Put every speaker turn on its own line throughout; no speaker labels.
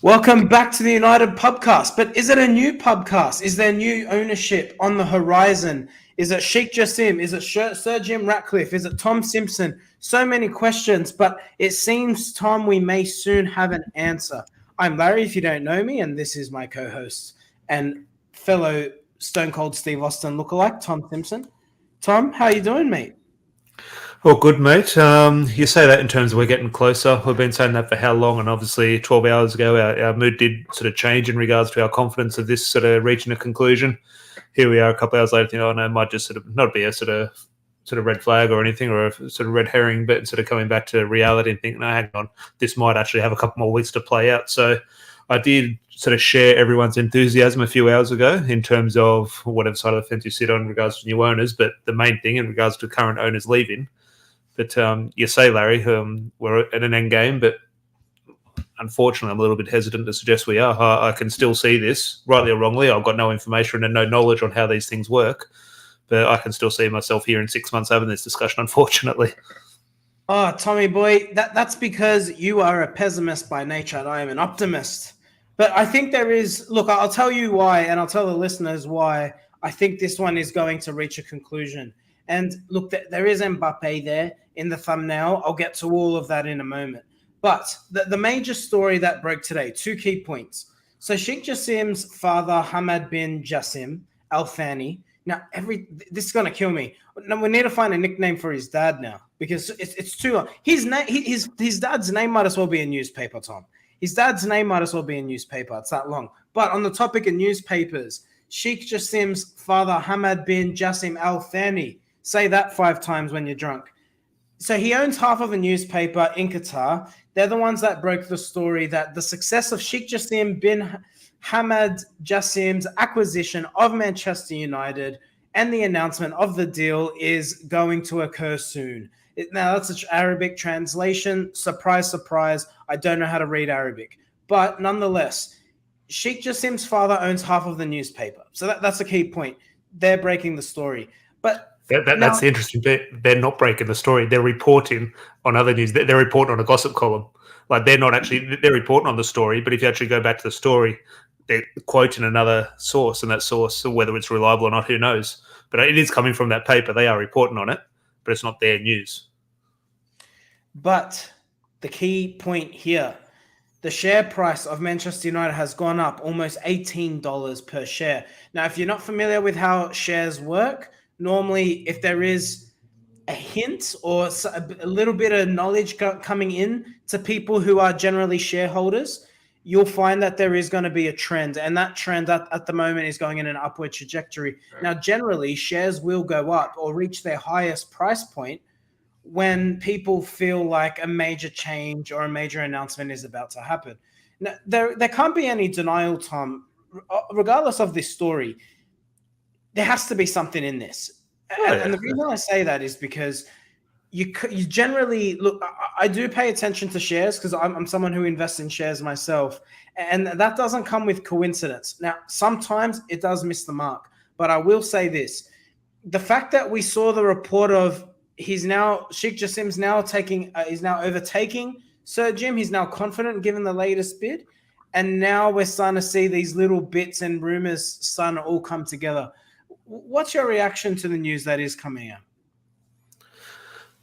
Welcome back to the United Pubcast. But is it a new pubcast? Is there new ownership on the horizon? Is it Sheikh Jassim? Is it Sir Jim Ratcliffe? Is it Tom Simpson? So many questions, but it seems, Tom, we may soon have an answer. I'm Larry, if you don't know me, and this is my co-host and fellow Stone Cold Steve Austin lookalike, Tom Simpson. Tom, how you doing, mate?
Well, good, mate. You say that in terms of we're getting closer. We've been saying that for how long? And obviously, 12 hours ago, our mood did sort of change in regards to our confidence of this sort of reaching a conclusion. Here we are a couple hours later, it might just sort of not be a sort of red flag or anything, or a sort of red herring, but sort of coming back to reality and thinking, no, hang on, this might actually have a couple more weeks to play out. So I did sort of share everyone's enthusiasm a few hours ago in terms of whatever side of the fence you sit on in regards to new owners, but the main thing in regards to current owners leaving. But you say, Larry, we're at an end game, but unfortunately, I'm a little bit hesitant to suggest we are. I can still see this, rightly or wrongly. I've got no information and no knowledge on how these things work, but I can still see myself here in 6 months having this discussion, unfortunately.
Oh, Tommy boy, that's because you are a pessimist by nature and I am an optimist. But I think there is, look, I'll tell you why, and I'll tell the listeners why I think this one is going to reach a conclusion. And look, there is Mbappe there in the thumbnail. I'll get to all of that in a moment. But the major story that broke today, two key points. So Sheikh Jassim's father, Hamad bin Jassim Al Thani. Now, this is going to kill me. We need to find a nickname for his dad now because it's too long. His dad's name might as well be a newspaper, Tom. His dad's name might as well be a newspaper. It's that long. But on the topic of newspapers, Sheikh Jassim's father, Hamad bin Jassim Al Thani. Say that 5 times when you're drunk. So he owns half of a newspaper in Qatar. They're the ones that broke the story that the success of Sheikh Jassim bin Hamad Jassim's acquisition of Manchester United and the announcement of the deal is going to occur soon. Now, that's an Arabic translation. Surprise, surprise. I don't know how to read Arabic. But nonetheless, Sheikh Jassim's father owns half of the newspaper. So that's a key point. They're breaking the story. But
that's the interesting bit. They're not breaking the story. They're reporting on other news. They're reporting on a gossip column. Like they're reporting on the story, but if you actually go back to the story, they're quoting another source, and that source, whether it's reliable or not, who knows? But it is coming from that paper. They are reporting on it, but it's not their news.
But the key point here, the share price of Manchester United has gone up almost $18 per share. Now, if you're not familiar with how shares work, normally if there is a hint or a little bit of knowledge coming in to people who are generally shareholders, you'll find that there is going to be a trend. And that trend at the moment is going in an upward trajectory. Now, generally, shares will go up or reach their highest price point when people feel like a major change or a major announcement is about to happen. Now, there can't be any denial, Tom, regardless of this story. There has to be something in this. And the reason I say that is because you generally look, I do pay attention to shares because I'm someone who invests in shares myself. And that doesn't come with coincidence. Now, sometimes it does miss the mark. But I will say this. The fact that we saw the report of Sheikh Jassim's he's now overtaking Sir Jim. He's now confident given the latest bid. And now we're starting to see these little bits and rumors starting to all come together. What's your reaction to the news that is coming out?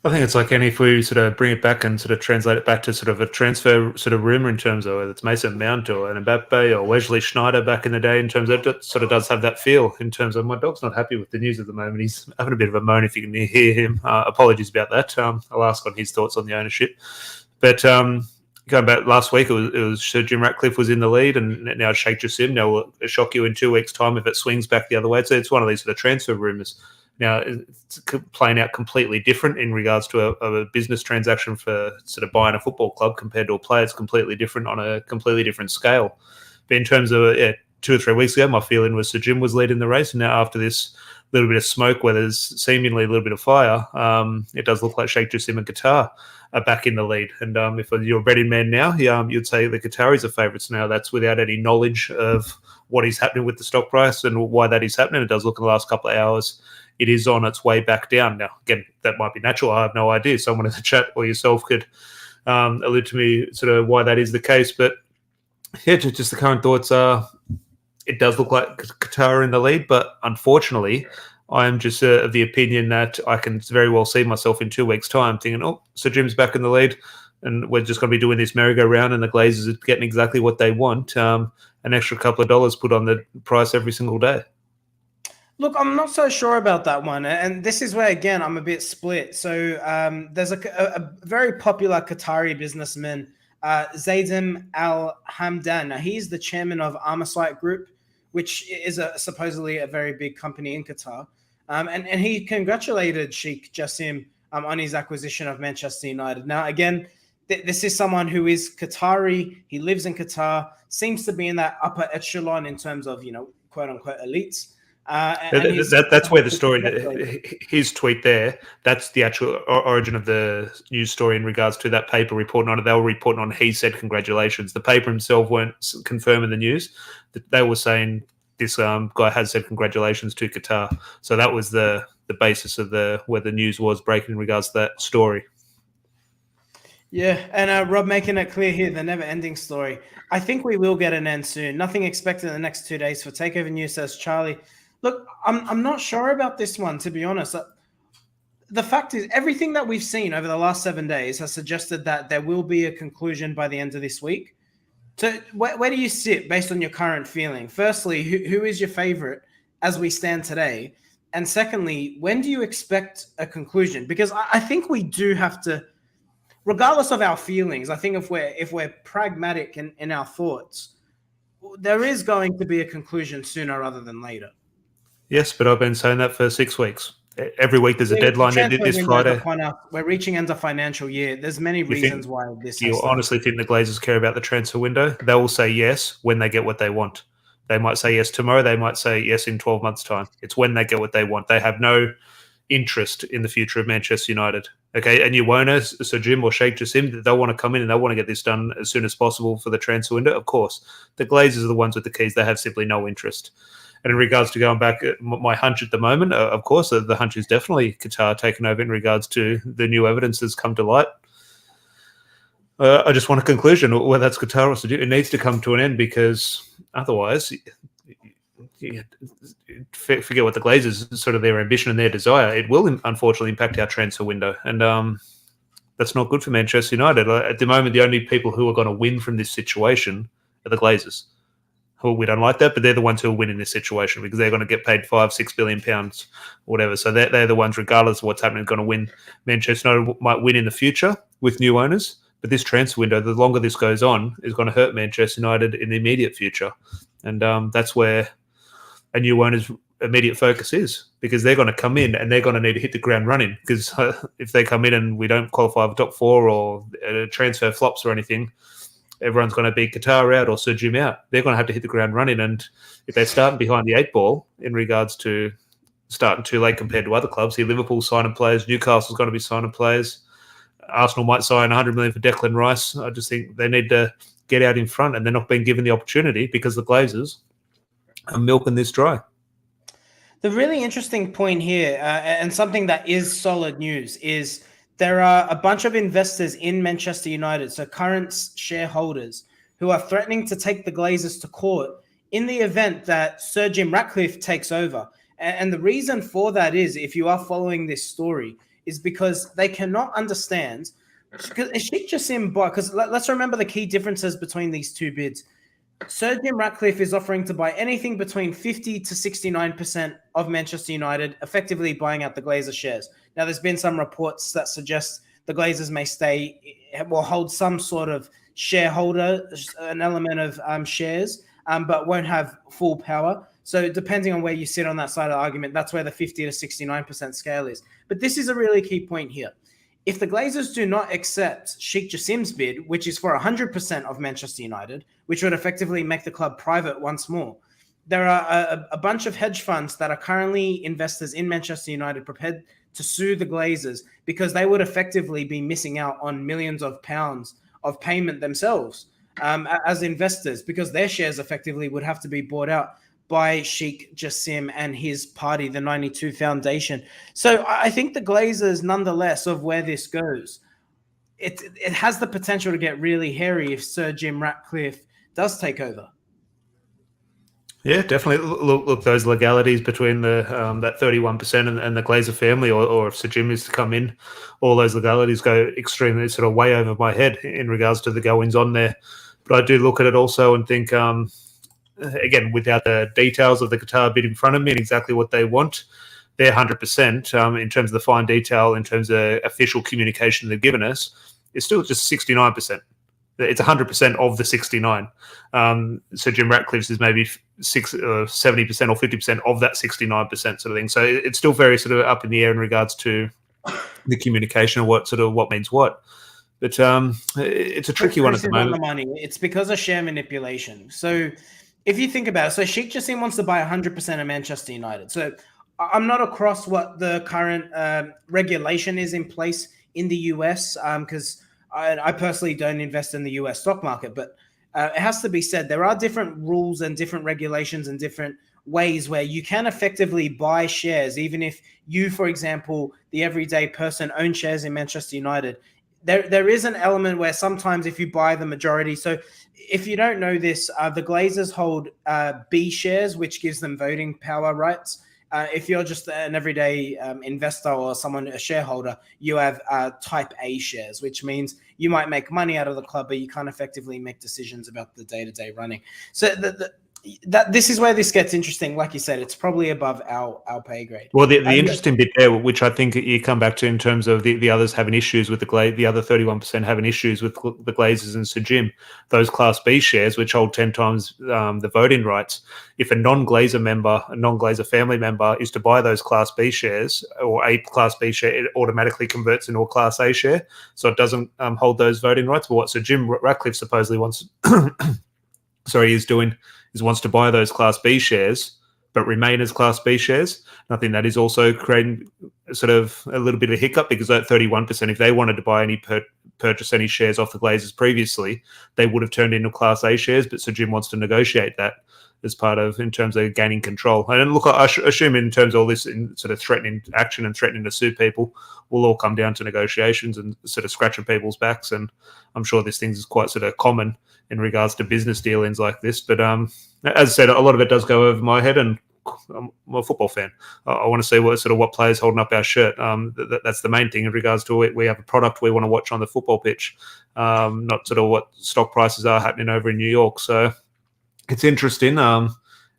I think it's like if we sort of bring it back and sort of translate it back to sort of a transfer sort of rumor in terms of whether it's Mason Mount or an Mbappe or Wesley Sneijder back in the day, in terms of it sort of does have that feel in terms of my dog's not happy with the news at the moment. He's having a bit of a moan if you can hear him. Apologies about that. I'll ask on his thoughts on the ownership. But going back last week, it was Sir Jim Ratcliffe was in the lead, and now it's Sheikh Jassim. Now will shock you in 2 weeks' time if it swings back the other way. So it's one of these sort of transfer rumors. Now, it's playing out completely different in regards to a business transaction for sort of buying a football club compared to a player. It's completely different on a completely different scale. But in terms of 2 or 3 weeks ago, my feeling was Sir Jim was leading the race. And now after this little bit of smoke where there's seemingly a little bit of fire, it does look like Sheikh Jassim and Qatar are back in the lead. And if you're a betting man now, you'd say the Qataris are favourites now. That's without any knowledge of what is happening with the stock price and why that is happening. It does look in the last couple of hours it is on its way back down. Now, again, that might be natural. I have no idea. Someone in the chat or yourself could allude to me sort of why that is the case. But Yeah, just the current thoughts are it does look like Qatar are in the lead, but unfortunately, I'm just of the opinion that I can very well see myself in 2 weeks' time thinking, oh, Sir Jim's back in the lead, and we're just going to be doing this merry-go-round, and the Glazers are getting exactly what they want, an extra couple of dollars put on the price every single day.
Look, I'm not so sure about that one, and this is where again I'm a bit split. So there's a very popular Qatari businessman, Zaidim Al Hamdan. Now he's the chairman of Armasight Group, which is supposedly a very big company in Qatar, and he congratulated Sheikh Jassim on his acquisition of Manchester United. Now again, this is someone who is Qatari. He lives in Qatar, seems to be in that upper echelon in terms of quote unquote elites.
That's where the story, his tweet there, that's the actual origin of the news story in regards to that paper reporting on it. They were reporting on he said congratulations. The paper himself weren't confirming the news. They were saying this guy has said congratulations to Qatar. So that was the basis of where the news was breaking in regards to that story.
Yeah, and Rob making it clear here, the never-ending story. I think we will get an end soon. Nothing expected in the next 2 days for Takeover News, says Charlie. Look, I'm not sure about this one, to be honest. The fact is, everything that we've seen over the last 7 days has suggested that there will be a conclusion by the end of this week. So where do you sit based on your current feeling? Firstly, who is your favorite as we stand today? And secondly, when do you expect a conclusion? Because I think we do have to, regardless of our feelings, I think if we're pragmatic in our thoughts, there is going to be a conclusion sooner rather than later.
Yes, but I've been saying that for 6 weeks. Every week there's a deadline. This Friday,
we're reaching end of financial year. There's many reasons why this.
Do you honestly think the Glazers care about the transfer window? They will say yes when they get what they want. They might say yes tomorrow. They might say yes in 12 months' time. It's when they get what they want. They have no interest in the future of Manchester United. Okay, and new owners, Sir Jim or Sheikh Jassim, they'll want to come in and they'll want to get this done as soon as possible for the transfer window. Of course, the Glazers are the ones with the keys. They have simply no interest. And in regards to going back, my hunch at the moment, of course, the hunch is definitely Qatar taking over in regards to the new evidence that's come to light. I just want a conclusion, whether that's Qatar or Sir Jim. It needs to come to an end because otherwise, forget what the Glazers, sort of their ambition and their desire, it will unfortunately impact our transfer window. And that's not good for Manchester United. At the moment, the only people who are going to win from this situation are the Glazers. Who we don't like that, but they're the ones who will win in this situation because they're going to get paid £5-6 billion or whatever. So they're the ones, regardless of what's happening, going to win. Manchester United might win in the future with new owners, but this transfer window, the longer this goes on, is going to hurt Manchester United in the immediate future. And that's where a new owner's immediate focus is, because they're going to come in and they're going to need to hit the ground running. Because if they come in and we don't qualify for top four or transfer flops or anything, everyone's going to be Qatar out or Sir Jim out. They're going to have to hit the ground running. And if they're starting behind the 8 ball in regards to starting too late compared to other clubs, here Liverpool signing players, Newcastle's going to be signing players, Arsenal might sign 100 million for Declan Rice. I just think they need to get out in front, and they're not being given the opportunity because the Glazers are milking this dry.
The really interesting point here, and something that is solid news, is there are a bunch of investors in Manchester United, so current shareholders, who are threatening to take the Glazers to court in the event that Sir Jim Ratcliffe takes over. And the reason for that is, if you are following this story, is because they cannot understand. Sheikh Jassim, because let's remember the key differences between these two bids. Sir Jim Ratcliffe is offering to buy anything between 50 to 69% of Manchester United, effectively buying out the Glazers shares. Now, there's been some reports that suggest the Glazers may hold some sort of shareholder, an element of shares, but won't have full power. So depending on where you sit on that side of the argument, that's where the 50 to 69% scale is. But this is a really key point here. If the Glazers do not accept Sheikh Jassim's bid, which is for 100% of Manchester United, which would effectively make the club private once more, there are a bunch of hedge funds that are currently investors in Manchester United prepared to sue the Glazers because they would effectively be missing out on millions of pounds of payment themselves as investors, because their shares effectively would have to be bought out by Sheikh Jassim and his party, the 92 Foundation. So I think the Glazers, nonetheless, of where this goes, it has the potential to get really hairy if Sir Jim Ratcliffe does take over.
Yeah, definitely. Look those legalities between the that 31% and the Glazer family, or if Sir Jim is to come in, all those legalities go extremely sort of way over my head in regards to the goings on there. But I do look at it also and think, again, without the details of the Qatar bid in front of me and exactly what they want, they're 100% in terms of the fine detail, in terms of official communication they've given us, it's still just 69%. It's 100% of the 69. So Jim Ratcliffe's is maybe 70% or 50% of that 69% sort of thing. So it's still very sort of up in the air in regards to the communication of what means what. But it's a tricky one at the moment.
On the money. It's because of share manipulation. So if you think about it, so Sheikh Jassim wants to buy 100% of Manchester United. So I'm not across what the current regulation is in place in the US because I personally don't invest in the US stock market, but it has to be said there are different rules and different regulations and different ways where you can effectively buy shares, even if you, for example, the everyday person, own shares in Manchester United. There is an element where sometimes if you buy the majority, so if you don't know this, the Glazers hold B shares, which gives them voting power rights. If you're just an everyday investor or a shareholder, you have type A shares, which means you might make money out of the club, but you can't effectively make decisions about the day-to-day running. So this is where this gets interesting. Like you said, it's probably above our pay grade.
Well, the interesting bit there, which I think you come back to in terms of the others having issues with the other 31% having issues with the Glazers and Sir Jim, those Class B shares, which hold 10 times the voting rights. If a non-Glazer member, a non-Glazer family member is to buy those Class B shares or a Class B share, it automatically converts into a Class A share. So it doesn't hold those voting rights. But what Sir Jim Ratcliffe supposedly wants, wants to buy those Class B shares, but remain as Class B shares. And I think that is also creating sort of a little bit of a hiccup because that 31%, if they wanted to buy purchase any shares off the Glazers previously, they would have turned into Class A shares. But Sir Jim wants to negotiate that as part of in terms of gaining control. And look, I assume in terms of all this in sort of threatening action and threatening to sue people will all come down to negotiations and sort of scratching people's backs. And I'm sure this thing is quite sort of common in regards to business dealings like this. But as I said, a lot of it does go over my head, and I'm a football fan. I want to see what players holding up our shirt. That's the main thing in regards to we have a product we want to watch on the football pitch, not sort of what stock prices are happening over in New York. So it's interesting.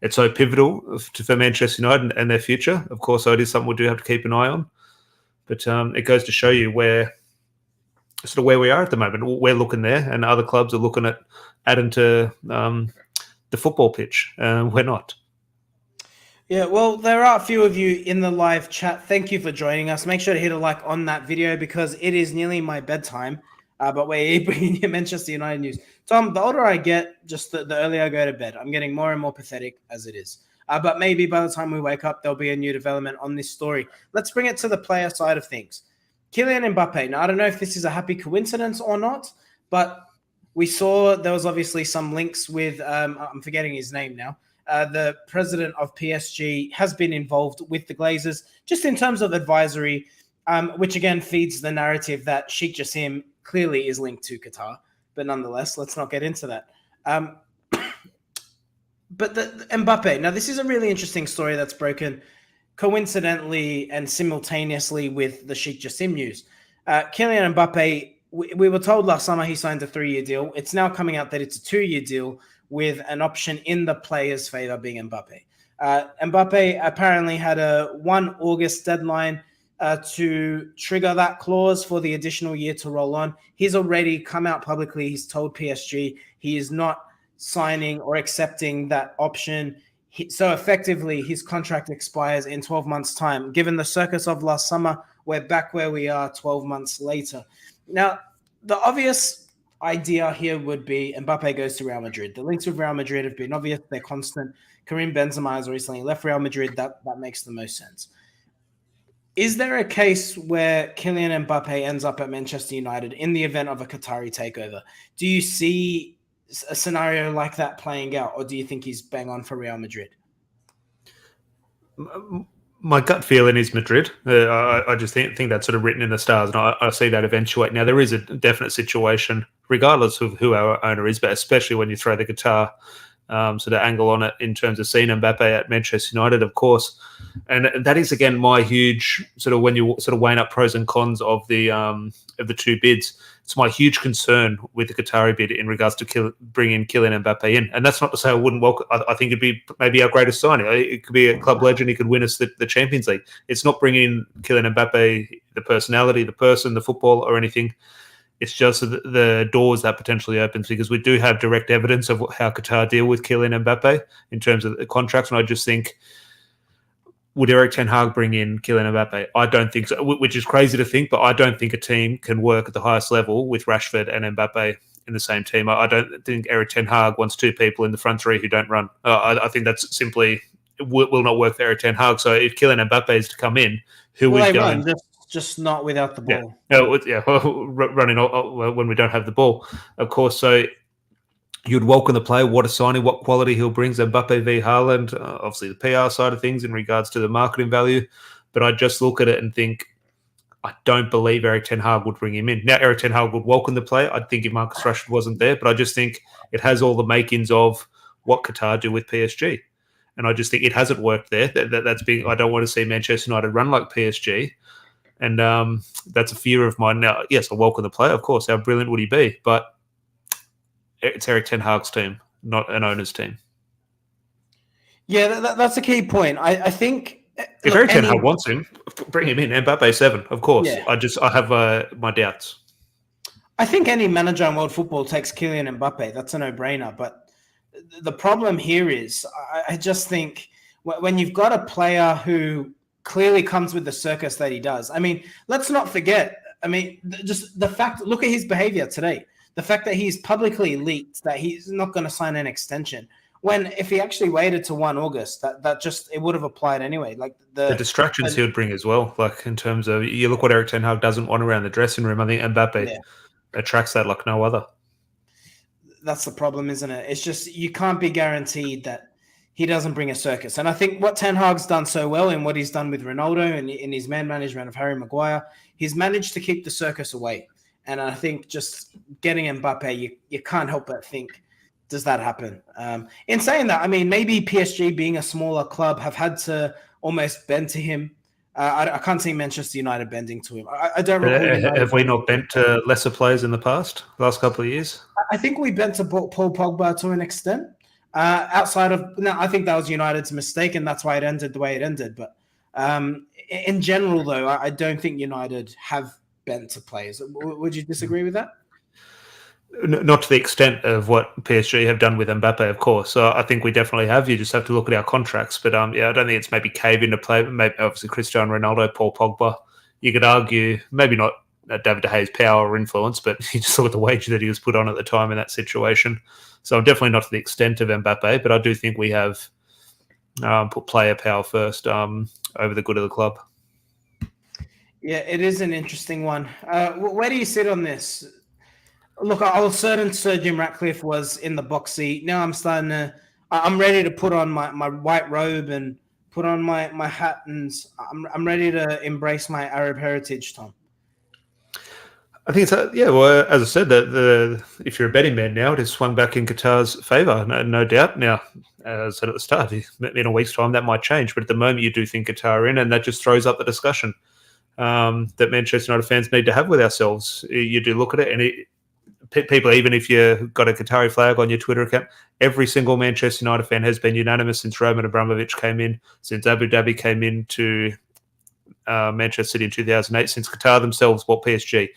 It's so pivotal for Manchester United and their future. Of course, so it is something we do have to keep an eye on. But it goes to show you where we are at the moment. We're looking there, and other clubs are looking at adding to the football pitch. We're not.
Yeah, well, there are a few of you in the live chat. Thank you for joining us. Make sure to hit a like on that video because it is nearly my bedtime. But we're bringing you Manchester United news. Tom, the older I get, just the earlier I go to bed. I'm getting more and more pathetic as it is. But maybe by the time we wake up, there'll be a new development on this story. Let's bring it to the player side of things. Kylian Mbappe. Now, I don't know if this is a happy coincidence or not, but we saw there was obviously some links with, I'm forgetting his name now, the president of PSG has been involved with the Glazers, just in terms of advisory, which again feeds the narrative that Sheikh Jassim clearly is linked to Qatar. But nonetheless, let's not get into that. But the Mbappe, now this is a really interesting story that's broken coincidentally and simultaneously with the Sheikh Jassim news. Kylian Mbappe, we were told last summer he signed a 3-year deal. It's now coming out that it's a 2-year deal with an option in the player's favor being Mbappe. Mbappe apparently had a 1 August deadline to trigger that clause for the additional year to roll on. He's already come out publicly. He's told PSG he is not signing or accepting that option. So effectively, his contract expires in 12 months' time. Given the circus of last summer, we're back where we are 12 months later. Now, the obvious idea here would be Mbappe goes to Real Madrid. The links with Real Madrid have been obvious. They're constant. Karim Benzema has recently left Real Madrid. That makes the most sense. Is there a case where Kylian Mbappe ends up at Manchester United in the event of a Qatari takeover? Do you see a scenario like that playing out, or do you think he's bang on for Real Madrid?
My gut feeling is Madrid. I just think that's sort of written in the stars, and I see that eventuate. Now, there is a definite situation, regardless of who our owner is, but especially when you throw the Qatar sort of angle on it in terms of seeing Mbappe at Manchester United, of course. And that is, again, my huge sort of when you sort of weighing up pros and cons of the two bids. It's my huge concern with the Qatari bid in regards to bringing Kylian Mbappe in. And that's not to say I wouldn't welcome. I think it'd be maybe our greatest signing. It could be a club legend. He could win us the Champions League. It's not bringing in Kylian Mbappe, the personality, the person, the football, or anything. It's just the doors that potentially opens, because we do have direct evidence of how Qatar deal with Kylian Mbappe in terms of the contracts. And I just think, would Erik ten Hag bring in Kylian Mbappe? I don't think so, which is crazy to think, but I don't think a team can work at the highest level with Rashford and Mbappe in the same team. I don't think Erik ten Hag wants two people in the front three who don't run. I think that's simply will not work for Erik ten Hag. So if Kylian Mbappe is to come in, who would go in?
Just not without the ball.
Running when we don't have the ball, of course. So you'd welcome the player. What a signing! What quality he'll bring. Mbappe v Haaland. Obviously, the PR side of things in regards to the marketing value. But I just look at it and think, I don't believe Erik ten Hag would bring him in. Now, Erik ten Hag would welcome the player. I think if Marcus Rashford wasn't there, but I just think it has all the makings of what Qatar do with PSG. And I just think it hasn't worked there. That's being. I don't want to see Manchester United run like PSG. And that's a fear of mine. Now, yes, I welcome the player, of course. How brilliant would he be? But it's Erik ten Hag's team, not an owner's team.
Yeah, that's a key point. I think
if Erik ten Hag wants him, bring him in. Mbappe 7, of course. Yeah. I have my doubts.
I think any manager in world football takes Kylian Mbappe. That's a no-brainer. But the problem here is, I just think when you've got a player who clearly comes with the circus that he does. I mean, let's not forget. I mean, just the fact. Look at his behavior today. The fact that he's publicly leaked that he's not going to sign an extension. When if he actually waited to 1 August, that just it would have applied anyway. Like the
distractions he would bring as well. Like in terms of you look what Erik ten Hag doesn't want around the dressing room. I think Mbappe attracts that like no other.
That's the problem, isn't it? It's just you can't be guaranteed that he doesn't bring a circus. And I think what Ten Hag's done so well in what he's done with Ronaldo and in his man management of Harry Maguire, he's managed to keep the circus away. And I think just getting Mbappe, you can't help but think, does that happen? In saying that, I mean, maybe PSG being a smaller club have had to almost bend to him. I can't see Manchester United bending to him. I don't recall.
Have we not bent to lesser players in the last couple of years?
I think we bent to Paul Pogba to an extent. Outside of I think that was United's mistake, and that's why it ended the way it ended. But in general, though, I don't think United have bent to players. Would you disagree with that?
Not to the extent of what PSG have done with Mbappe, of course. So I think we definitely have. You just have to look at our contracts. But I don't think it's maybe cave into play. Maybe obviously Cristiano Ronaldo, Paul Pogba. You could argue maybe not David De Gea's power or influence, but you just look at the wage that he was put on at the time in that situation. So definitely not to the extent of Mbappe, but I do think we have put player power first over the good of the club.
Yeah, it is an interesting one. Where do you sit on this? Look, I was certain Sir Jim Ratcliffe was in the box seat. Now I'm ready to put on my white robe and put on my hat, and I'm ready to embrace my Arab heritage, Tom.
I think it's well, as I said, if you're a betting man now, it has swung back in Qatar's favour, no doubt. Now, as I said at the start, in a week's time that might change, but at the moment you do think Qatar are in, and that just throws up the discussion that Manchester United fans need to have with ourselves. You do look at it, and people, even if you've got a Qatari flag on your Twitter account, every single Manchester United fan has been unanimous since Roman Abramovich came in, since Abu Dhabi came into Manchester City in 2008, since Qatar themselves bought PSG.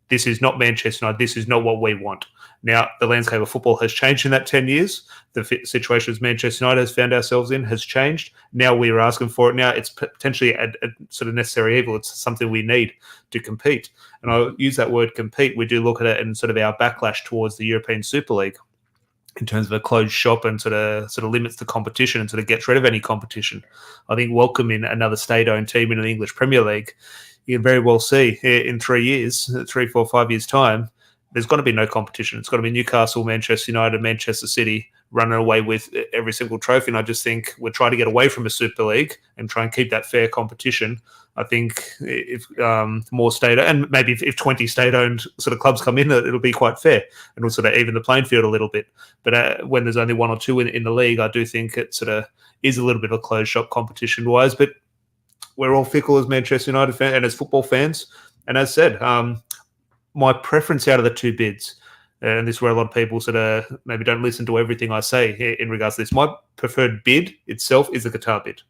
This is not Manchester United. This is not what we want. Now, the landscape of football has changed in that 10 years. The situation as Manchester United has found ourselves in has changed. Now we are asking for it. Now it's potentially a sort of necessary evil. It's something we need to compete. And I'll use that word compete. We do look at it in sort of our backlash towards the European Super League in terms of a closed shop and sort of limits the competition and sort of gets rid of any competition. I think welcoming another state-owned team in the English Premier League, you can very well see in 3 years, 3, 4, 5 years' time, there's going to be no competition. It's going to be Newcastle, Manchester United, Manchester City running away with every single trophy. And I just think we're trying to get away from a Super League and try and keep that fair competition. I think if more state, and maybe if 20 state-owned sort of clubs come in, it'll be quite fair and will sort of even the playing field a little bit. But when there's only one or two in the league, I do think it sort of is a little bit of a closed shop competition-wise. But we're all fickle as Manchester United fans and as football fans. And as said, my preference out of the two bids, and this is where a lot of people sort of maybe don't listen to everything I say in regards to this, my preferred bid itself is the Qatar bid.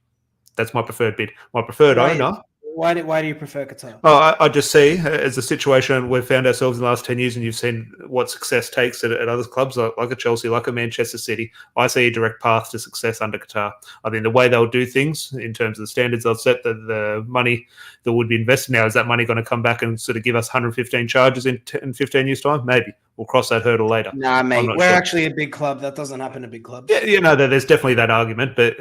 That's my preferred bid. My preferred owner.
Why do you prefer Qatar?
Well, I just see as a situation we've found ourselves in the last 10 years, and you've seen what success takes at other clubs like a Chelsea, like a Manchester City. I see a direct path to success under Qatar. I think the way they'll do things in terms of the standards they'll set, the money that would be invested now, is that money going to come back and sort of give us 115 charges in 15 years' time? Maybe. We'll cross that hurdle later.
Nah, mate, we're actually a big club. That doesn't happen to big clubs.
Yeah, there's definitely that argument, but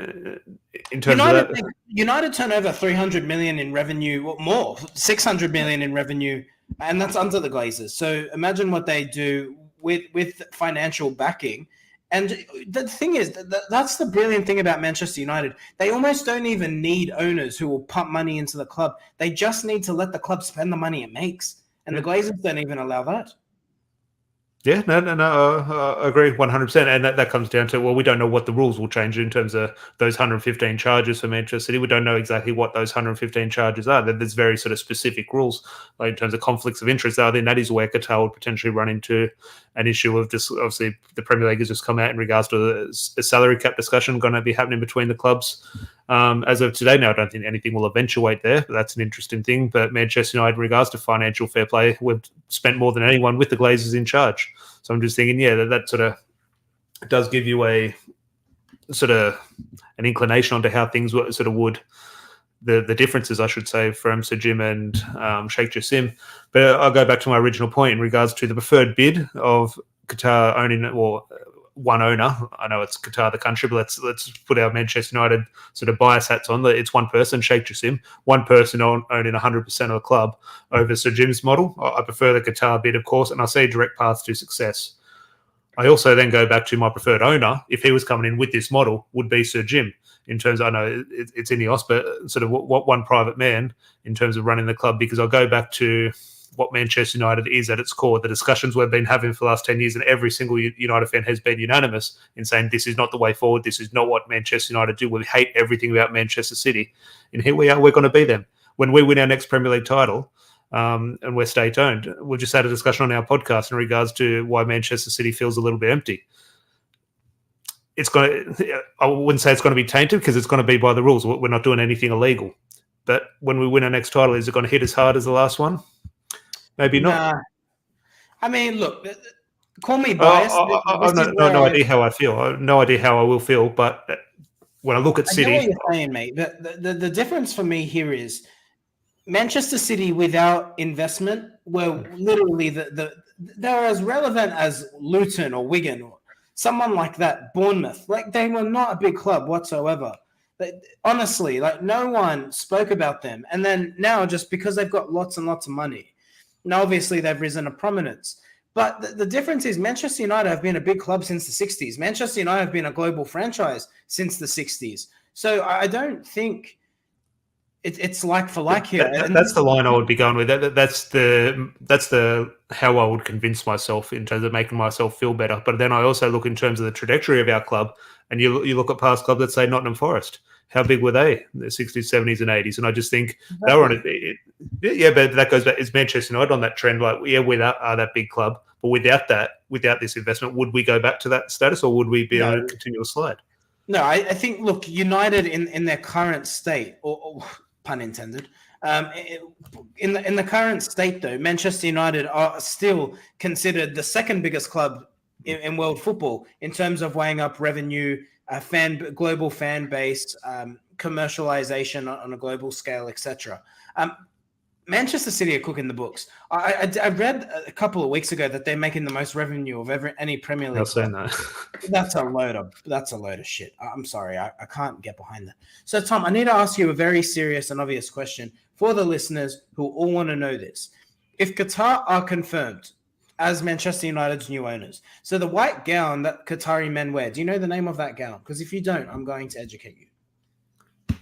in terms of that,
United turn over 300 million in revenue, or more, 600 million in revenue, and that's under the Glazers. So imagine what they do with financial backing. And the thing is, that's the brilliant thing about Manchester United. They almost don't even need owners who will pump money into the club. They just need to let the club spend the money it makes. And the Glazers don't even allow that.
Yeah, no, I agree 100%. And that comes down to, well, we don't know what the rules will change in terms of those 115 charges for Manchester City. We don't know exactly what those 115 charges are. There's very sort of specific rules, like in terms of conflicts of interest. I think that is where Qatar would potentially run into an issue of just, obviously, the Premier League has just come out in regards to a salary cap discussion going to be happening between the clubs. As of today, now, I don't think anything will eventuate there, but that's an interesting thing. But Manchester United, in regards to financial fair play, we've spent more than anyone with the Glazers in charge. So I'm just thinking, yeah, that sort of does give you a sort of an inclination onto how things sort of would, the differences, I should say, from Sir Jim and Sheikh Jassim. But I'll go back to my original point in regards to the preferred bid of Qatar owning, or one owner. I know it's Qatar, the country, but let's put our Manchester United sort of bias hats on. It's one person, Sheikh Jassim, one person owning 100% of the club over Sir Jim's model. I prefer the Qatar bid, of course, and I see a direct path to success. I also then go back to my preferred owner, if he was coming in with this model, would be Sir Jim. In terms of, I know it's Ineos, but sort of what one private man in terms of running the club, because I'll go back to what Manchester United is at its core. The discussions we've been having for the last 10 years, and every single United fan has been unanimous in saying this is not the way forward. This is not what Manchester United do. We hate everything about Manchester City. And here we are, we're going to be them. When we win our next Premier League title, and we're state-owned, we've just had a discussion on our podcast in regards to why Manchester City feels a little bit empty. I wouldn't say it's going to be tainted, because it's going to be by the rules. We're not doing anything illegal. But when we win our next title, is it going to hit as hard as the last one? Maybe not.
I mean, look, call me biased.
I've no idea how I feel. I have no idea how I will feel. But when I look at City,
I know what you're saying, mate. The difference for me here is Manchester City without investment were literally they're as relevant as Luton or Wigan or someone like that, Bournemouth. Like, they were not a big club whatsoever. Honestly, like, no one spoke about them. And then now, just because they've got lots and lots of money, now obviously they've risen to prominence. But the difference is Manchester United have been a big club since the 60s. Manchester United have been a global franchise since the 60s. So I don't think it's like for like here.
That's the line I would be going with. That's the how I would convince myself in terms of making myself feel better. But then I also look in terms of the trajectory of our club, and you look at past clubs, let's say Nottingham Forest. How big were they in the 60s, 70s, and 80s? And I just think they were on it. Yeah, but that goes back. Is Manchester United on that trend? Like, yeah, we are that big club, but without this investment, would we go back to that status, or would we be on a continual slide?
No, I think, look, United in their current state, or pun intended, in the current state, though, Manchester United are still considered the second biggest club in world football in terms of weighing up revenue, global fan base, commercialization on a global scale, etc. Manchester City are cooking the books. I read a couple of weeks ago that they're making the most revenue of any Premier League.
I've seen that.
That's a load of shit. I'm sorry, I can't get behind that. So, Tom, I need to ask you a very serious and obvious question for the listeners who all want to know this. If Qatar are confirmed, as Manchester United's new owners. So the white gown that Qatari men wear, do you know the name of that gown? Because if you don't, I'm going to educate you.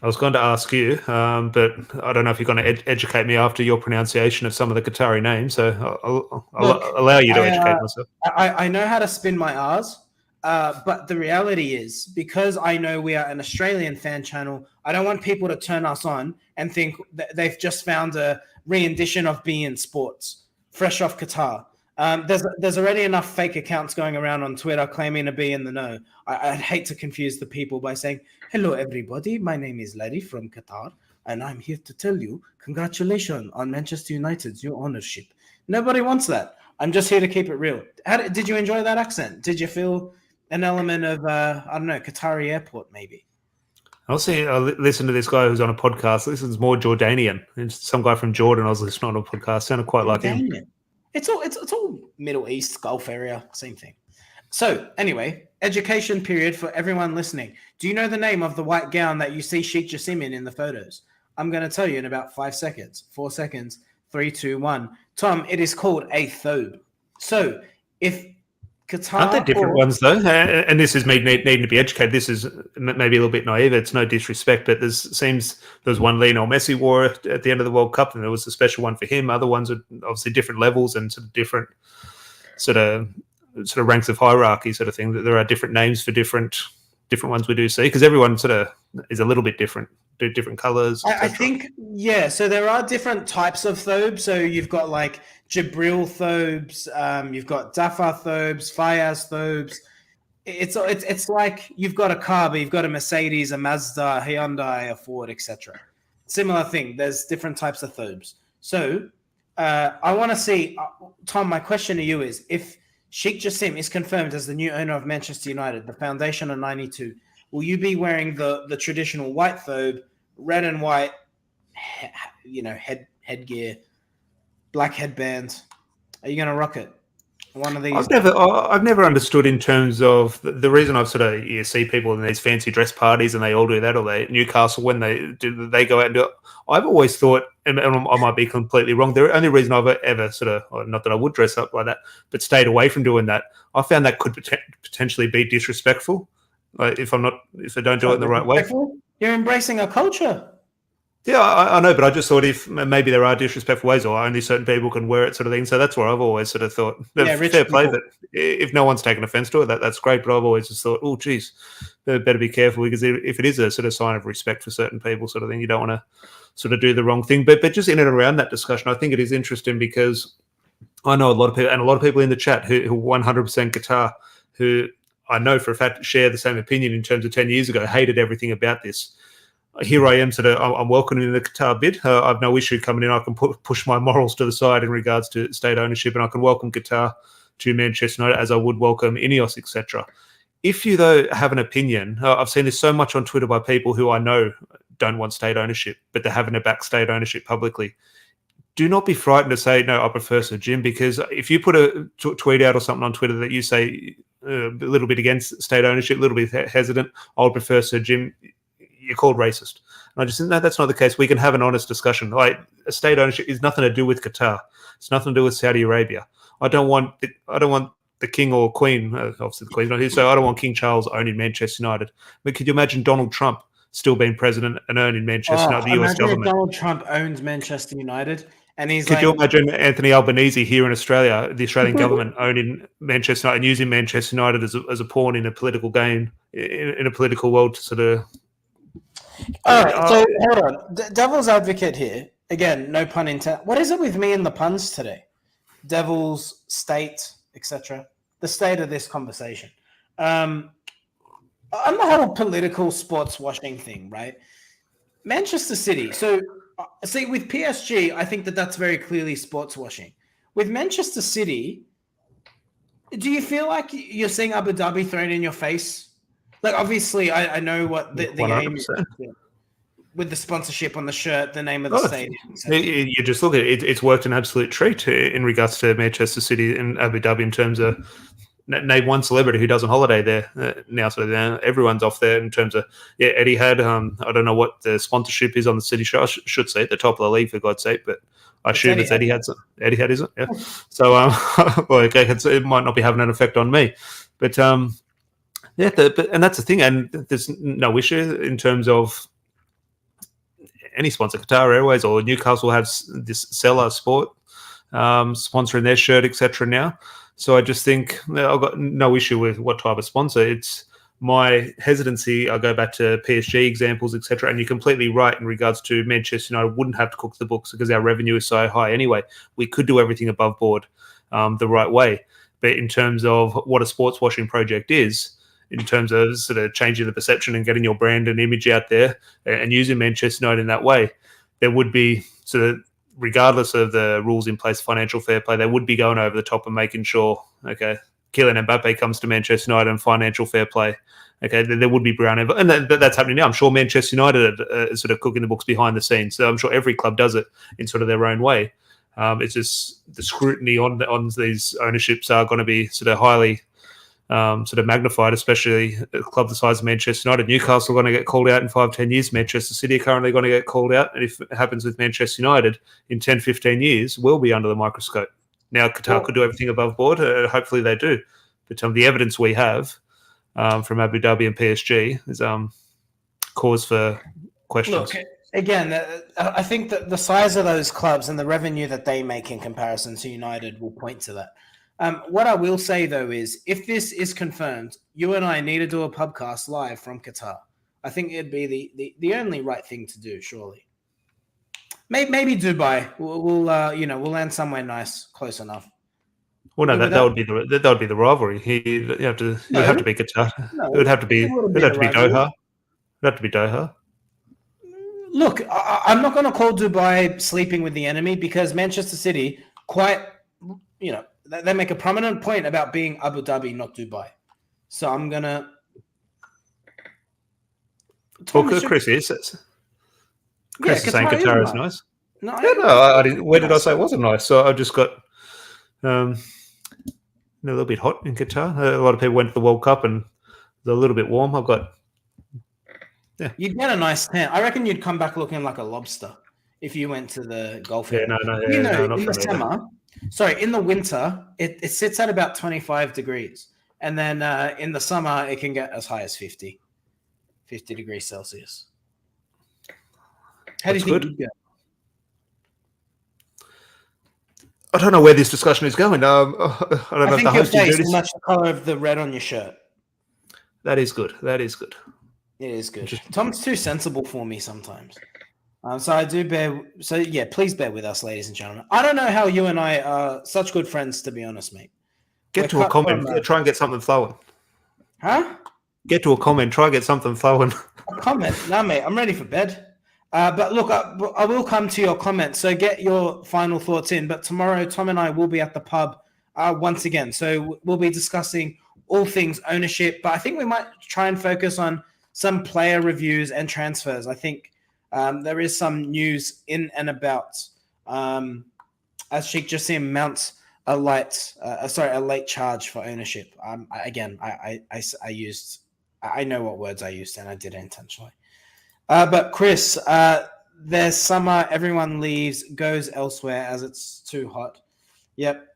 I was going to ask you, but I don't know if you're going to educate me after your pronunciation of some of the Qatari names. So I'll allow you to educate myself.
I know how to spin my R's, but the reality is, because I know we are an Australian fan channel, I don't want people to turn us on and think that they've just found a rendition of beIN Sports, fresh off Qatar. There's already enough fake accounts going around on Twitter claiming to be in the know. I'd hate to confuse the people by saying, hello, everybody. My name is Larry from Qatar, and I'm here to tell you, congratulations on Manchester United's new ownership. Nobody wants that. I'm just here to keep it real. Did you enjoy that accent? Did you feel an element of, I don't know, Qatari airport maybe?
I listened to this guy who's on a podcast. This is more Jordanian. It's some guy from Jordan I was listening on a podcast. Sounded quite like him.
It's all Middle East, Gulf area, same thing. So anyway, education period for everyone listening. Do you know the name of the white gown that you see Sheikh Jassim in the photos? I'm going to tell you in about 5 seconds. 4 seconds. 3, 2, 1. Tom, it is called a thobe. So if Qatar...
Aren't there different ones, though? And this is me needing to be educated. This is maybe a little bit naive. It's no disrespect, but there's one Lionel Messi wore at the end of the World Cup, and there was a special one for him. Other ones are obviously different levels and sort of different sort of ranks of hierarchy sort of thing. That there are different names for different ones we do see, because everyone sort of is a little bit different. Do different colors.
I think, yeah. So there are different types of thobes. So you've got like Jibril thobes, you've got Dafar thobes, Fayaz thobes. It's like you've got a car, but you've got a Mercedes, a Mazda, a Hyundai, a Ford, etc. Similar thing. There's different types of thobes. So I want to see, Tom. My question to you is: if Sheikh Jassim is confirmed as the new owner of Manchester United, the foundation of '92. Will you be wearing the traditional white thobe, red and white, headgear, black headband? Are you going to rock it? One of these?
I've never understood in terms of the reason I've sort of see people in these fancy dress parties and they all do that, or they Newcastle when they go out and do it. I've always thought, and I might be completely wrong. The only reason I've ever not that I would dress up like that, but stayed away from doing that, I found that could potentially be disrespectful. Like if I don't do it in the right way.
You're embracing a culture.
Yeah, I know, but I just thought if maybe there are disrespectful ways, or only certain people can wear it, sort of thing. So that's where I've always sort of thought, fair play. That if no one's taken offence to it, that's great. But I've always just thought, oh, geez, better be careful, because if it is a sort of sign of respect for certain people, sort of thing, you don't want to sort of do the wrong thing. But just in and around that discussion, I think it is interesting, because I know a lot of people, and a lot of people in the chat who 100% Qatar, who I know for a fact share the same opinion in terms of 10 years ago, hated everything about this. Here I am, I'm welcoming the Qatar bid. I've no issue coming in. I can push my morals to the side in regards to state ownership, and I can welcome Qatar to Manchester United as I would welcome Ineos, etc. If you, though, have an opinion, I've seen this so much on Twitter by people who I know don't want state ownership, but they're having to back state ownership publicly. Do not be frightened to say, no, I prefer Sir Jim, because if you put a tweet out or something on Twitter that you say a little bit against state ownership, a little bit hesitant, I would prefer Sir Jim, you're called racist. And I just think, no, that's not the case. We can have an honest discussion. Like, a state ownership is nothing to do with Qatar. It's nothing to do with Saudi Arabia. I don't want the king or queen, obviously the queen's not here, so I don't want King Charles owning Manchester United. But could you imagine Donald Trump still being president and owning Manchester United, the US government?
If Donald Trump owns Manchester United, and he's
Could you imagine Anthony Albanese here in Australia, the Australian government owning Manchester United and using Manchester United as a pawn in a political game, in a political world to sort of...
All right, so hold on. Devil's advocate here. Again, no pun intended. What is it with me and the puns today? Devils, state, etc. The state of this conversation. On the whole political sports washing thing, right? Manchester City. So, see, with PSG, I think that's very clearly sports washing. With Manchester City, do you feel like you're seeing Abu Dhabi thrown in your face? Like, obviously, I know what the aim is with the sponsorship on the shirt, the name of the stadium.
You just look at it. It's worked an absolute treat in regards to Manchester City and Abu Dhabi in terms of name one celebrity who doesn't holiday there now. So everyone's off there in terms of, Eddie had, I don't know what the sponsorship is on the City show. I should say at the top of the league, for God's sake, but I assume it's
Etihad.
Etihad, is it? Yeah. So, well, okay, it might not be having an effect on me, but yeah, and that's the thing, and there's no issue in terms of any sponsor. Qatar Airways or Newcastle have this Seller Sport sponsoring their shirt, etc. now. So I just think I've got no issue with what type of sponsor. It's my hesitancy. I go back to PSG examples, etc. And you're completely right in regards to Manchester United wouldn't have to cook the books because our revenue is so high anyway. We could do everything above board the right way. But in terms of what a sports washing project is, in terms of sort of changing the perception and getting your brand and image out there and using Manchester United in that way, there would be sort of, regardless of the rules in place, financial fair play, they would be going over the top and making sure, okay, Kylian Mbappe comes to Manchester United and financial fair play. Okay, there would be brown, and that's happening now. I'm sure Manchester United are sort of cooking the books behind the scenes. So I'm sure every club does it in sort of their own way. It's just the scrutiny on these ownerships are going to be sort of highly sort of magnified, especially a club the size of Manchester United. Newcastle are going to get called out in 5-10 years. Manchester City are currently going to get called out. And if it happens with Manchester United in 10-15 years, we'll be under the microscope. Now, Qatar could do everything above board. Hopefully they do. But the evidence we have from Abu Dhabi and PSG is cause for questions.
Look, again, I think that the size of those clubs and the revenue that they make in comparison to United will point to that. What I will say, though, is if this is confirmed, you and I need to do a podcast live from Qatar. I think it'd be the only right thing to do, surely. Maybe Dubai. We'll land somewhere nice, close enough.
Well, no, that would be the rivalry. You'd have to be Qatar. It would have to be Doha. It'd have to be Doha.
Look, I'm not going to call Dubai sleeping with the enemy because Manchester City they make a prominent point about being Abu Dhabi, not Dubai. So I'm going to...
Well, Chris is saying Qatar is nice.
No,
I didn't. Where did I say it wasn't nice? So I just got a little bit hot in Qatar. A lot of people went to the World Cup and they're a little bit warm. I've got... Yeah.
You'd get a nice tan. I reckon you'd come back looking like a lobster if you went to the Gulf area.
In
the summer... Sorry, in the winter, it sits at about 25 degrees. And then in the summer, it can get as high as 50 degrees Celsius. How do you think you'd go?
I don't know where this discussion is going. I don't know if the host
your face will match the color of the red on your shirt.
That is good. It
is good. Tom's too sensible for me sometimes. Please bear with us, ladies and gentlemen. I don't know how you and I are such good friends, to be honest, mate.
Get to a comment. Try and get something flowing.
Huh?
Get to a comment. Try and get something flowing.
A comment? No, mate. I'm ready for bed. But look, I will come to your comment. So get your final thoughts in. But tomorrow, Tom and I will be at the pub once again. So we'll be discussing all things ownership. But I think we might try and focus on some player reviews and transfers. I think there is some news in and about as Sheikh Jassim mounts a late charge for ownership. I know what words I used and I did it intentionally. But Chris, there's summer, everyone leaves, goes elsewhere as it's too hot. Yep.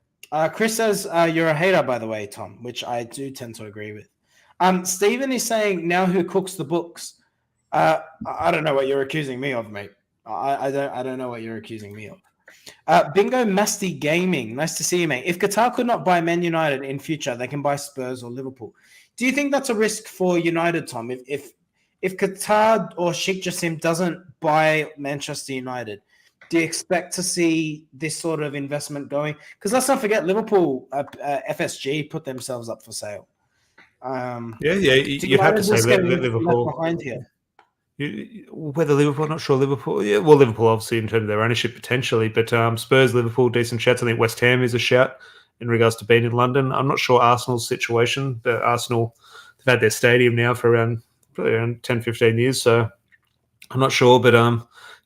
Chris says you're a hater, by the way, Tom, which I do tend to agree with. Stephen is saying now who cooks the books. I don't know what you're accusing me of, mate. I don't know what you're accusing me of. Bingo Masty Gaming, nice to see you, mate. If Qatar could not buy Man United in future, they can buy Spurs or Liverpool. Do you think that's a risk for United, Tom? If Qatar or Sheikh Jassim doesn't buy Manchester United, do you expect to see this sort of investment going? Because let's not forget, Liverpool, FSG put themselves up for sale.
You'd have to say Liverpool
behind here.
Whether Liverpool, I'm not sure. Liverpool, Liverpool obviously in terms of their ownership potentially, but Spurs, Liverpool, decent shouts. I think West Ham is a shout in regards to being in London. I'm not sure Arsenal's situation, but Arsenal, they've had their stadium now for probably around 10, 15 years, so I'm not sure, but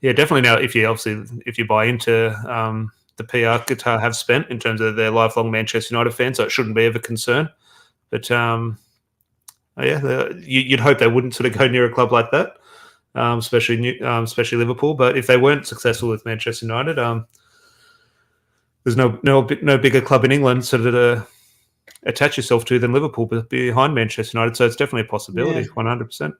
definitely now if you buy into the PR Qatar have spent in terms of their lifelong Manchester United fans, so it shouldn't be of a concern. But you'd hope they wouldn't sort of go near a club like that, especially Liverpool. But if they weren't successful with Manchester United, there's no bigger club in England sort of attach yourself to than Liverpool behind Manchester United. So it's definitely a possibility, 100%.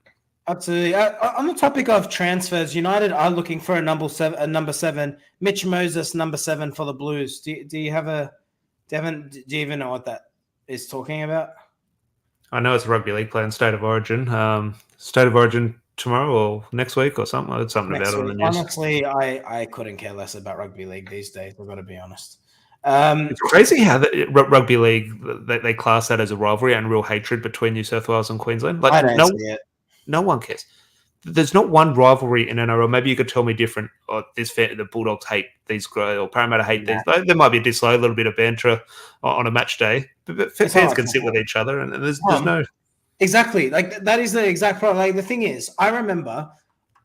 Absolutely. On the topic of transfers, United are looking for a number seven. Mitch Moses, number 7 for the Blues. Do you have a? Do you even know what that is talking about?
I know it's a rugby league playing State of Origin. State of Origin tomorrow or next week or something. I heard something about it on the news.
Honestly, I couldn't care less about rugby league these days. I've got to be honest.
It's crazy how rugby league they class that as a rivalry and real hatred between New South Wales and Queensland. Like,
I don't see it.
No one cares. There's not one rivalry in NRL. Maybe you could tell me different. Or the Bulldogs hate these guys, or Parramatta hate these. There might be a dislike, a little bit of banter on a match day, but fans can sit with each other, and there's no.
Exactly. Like, that is the exact problem. Like, the thing is, I remember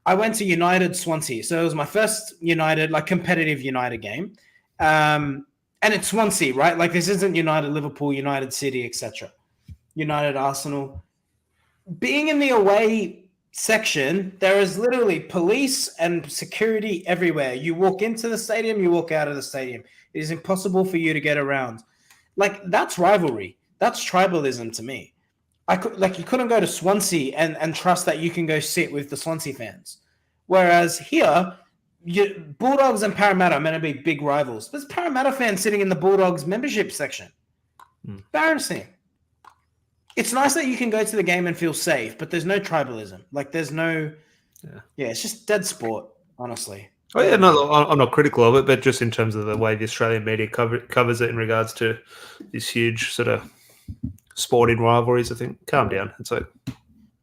I went to United Swansea. So it was my first United, like, competitive United game. And it's Swansea, right? Like, this isn't United Liverpool, United City, etc. United Arsenal. Being in the away section, there is literally police and security everywhere. You walk into the stadium, you walk out of the stadium. It is impossible for you to get around. Like, that's rivalry. That's tribalism to me. You couldn't go to Swansea and trust that you can go sit with the Swansea fans. Whereas here, Bulldogs and Parramatta are meant to be big rivals. There's Parramatta fans sitting in the Bulldogs membership section. Embarrassing. It's nice that you can go to the game and feel safe, but there's no tribalism. Like, there's no... Yeah, it's just dead sport, honestly.
Oh, yeah, no, I'm not critical of it, but just in terms of the way the Australian media covers it in regards to this huge sort of sporting rivalries, I think, calm down. It's like...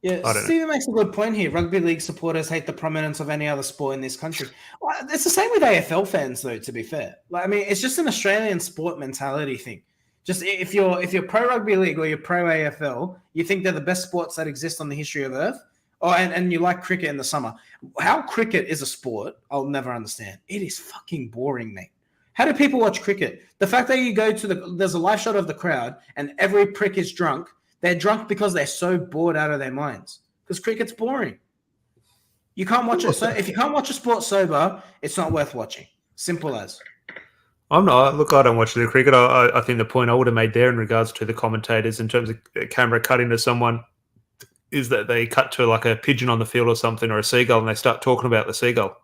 Yeah, Stephen makes a good point here. Rugby league supporters hate the prominence of any other sport in this country. Well, it's the same with AFL fans, though, to be fair. Like, I mean, it's just an Australian sport mentality thing. Just if you're pro rugby league or you're pro AFL, you think they're the best sports that exist on the history of Earth. Oh, and you like cricket in the summer. How cricket is a sport, I'll never understand. It is fucking boring, mate. How do people watch cricket? The fact that you go to there's a live shot of the crowd and every prick is drunk. They're drunk because they're so bored out of their minds. Because cricket's boring. You can't watch it. So if you can't watch a sport sober, it's not worth watching. Simple as.
I'm not. Look, I don't watch the cricket. I think the point I would have made there in regards to the commentators in terms of camera cutting to someone is that they cut to like a pigeon on the field or something or a seagull and they start talking about the seagull.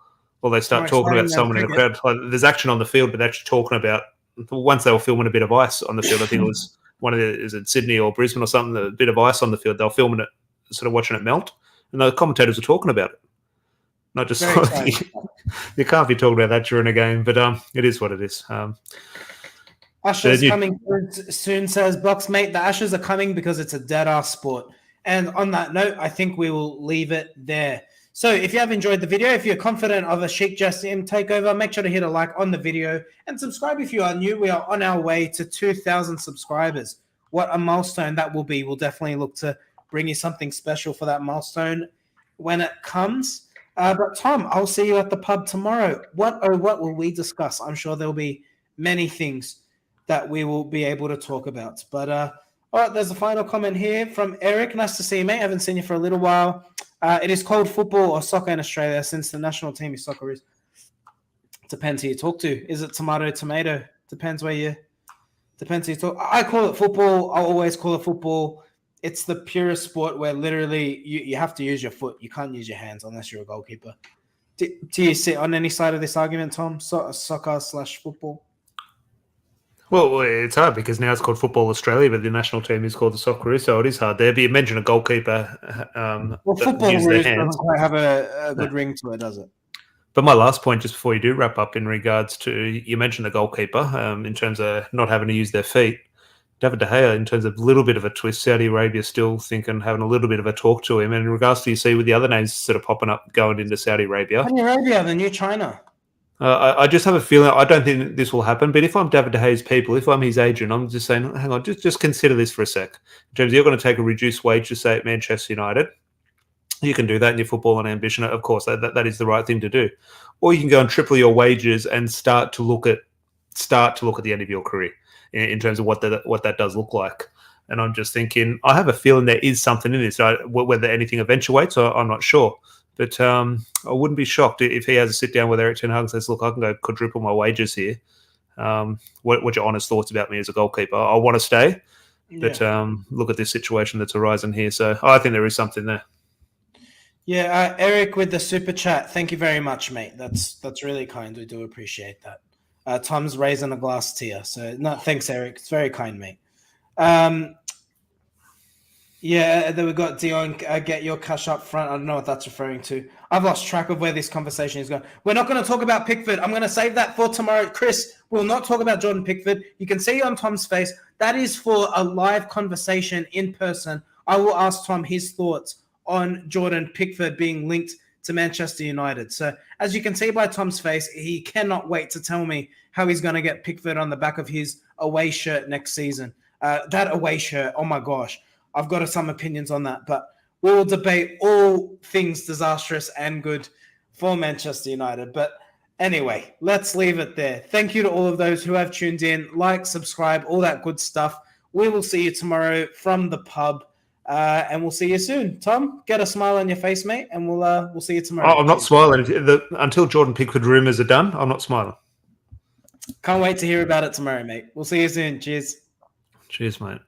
Or they start talking about someone in the crowd. Like, there's action on the field, but they're actually talking about once they were filming a bit of ice on the field. I think it was is it Sydney or Brisbane or something, a bit of ice on the field. They were filming it, sort of watching it melt. And the commentators were talking about it. Not just you can't be talking about that during a game, but it is what it is.
Ashes coming soon, says Box, mate. The Ashes are coming because it's a dead-ass sport. And on that note, I think we will leave it there. So if you have enjoyed the video, if you're confident of a Sheikh Jassim takeover, make sure to hit a like on the video and subscribe if you are new. We are on our way to 2,000 subscribers. What a milestone that will be. We'll definitely look to bring you something special for that milestone when it comes. But Tom, I'll see you at the pub tomorrow. What will we discuss? I'm sure there'll be many things that we will be able to talk about. But all right, there's a final comment here from Eric. Nice to see you, mate. I haven't seen you for a little while. It is called football or soccer in Australia since the national team is soccer. Depends who you talk to. Is it tomato? Depends who you talk. I call it football. I'll always call it football. It's the purest sport where literally you have to use your foot. You can't use your hands unless you're a goalkeeper. Do you sit on any side of this argument, Tom? Soccer/football?
Well, it's hard because now it's called Football Australia, but the national team is called the Socceroos, so it is hard there. But you mentioned a goalkeeper.
Football doesn't quite have a good ring to it, does it?
But my last point, just before you do wrap up, in regards to, you mentioned the goalkeeper in terms of not having to use their feet. David De Gea, in terms of a little bit of a twist, Saudi Arabia still thinking, having a little bit of a talk to him. And in regards to, you see with the other names sort of popping up, going into Saudi Arabia.
Saudi Arabia, the new China.
I just have a feeling, I don't think this will happen, but if I'm David De Gea's people, if I'm his agent, I'm just saying, hang on, just consider this for a sec. In terms of you're going to take a reduced wage to say at Manchester United, you can do that in your football and ambition. Of course, that is the right thing to do. Or you can go and triple your wages and start to look at the end of your career in terms of what that does look like. And I'm just thinking, I have a feeling there is something in this. Whether anything eventuates, I'm not sure. But I wouldn't be shocked if he has a sit down with Eric Ten Hag and says, look, I can go quadruple my wages here. What your honest thoughts about me as a goalkeeper? I want to stay, but
Yeah.
look at this situation that's arising here. So I think there is something there.
Yeah, Eric with the super chat. Thank you very much, mate. That's really kind. We do appreciate that. Tom's raising a glass tear. So no, thanks, Eric. It's very kind, mate. Yeah, then we've got Dion, get your cash up front. I don't know what that's referring to. I've lost track of where this conversation is going. We're not going to talk about Pickford. I'm going to save that for tomorrow. Chris, we'll not talk about Jordan Pickford. You can see on Tom's face, that is for a live conversation in person. I will ask Tom his thoughts on Jordan Pickford being linked to Manchester United. So as you can see by Tom's face, he cannot wait to tell me how he's going to get Pickford on the back of his away shirt next season. That away shirt, oh my gosh. I've got some opinions on that, but we'll debate all things disastrous and good for Manchester United. But anyway, let's leave it there. Thank you to all of those who have tuned in. Like, subscribe, all that good stuff. We will see you tomorrow from the pub, and we'll see you soon. Tom, get a smile on your face, mate, and we'll see you tomorrow.
Oh, I'm not smiling. Until Jordan Pickford rumours are done, I'm not smiling.
Can't wait to hear about it tomorrow, mate. We'll see you soon. Cheers.
Cheers, mate.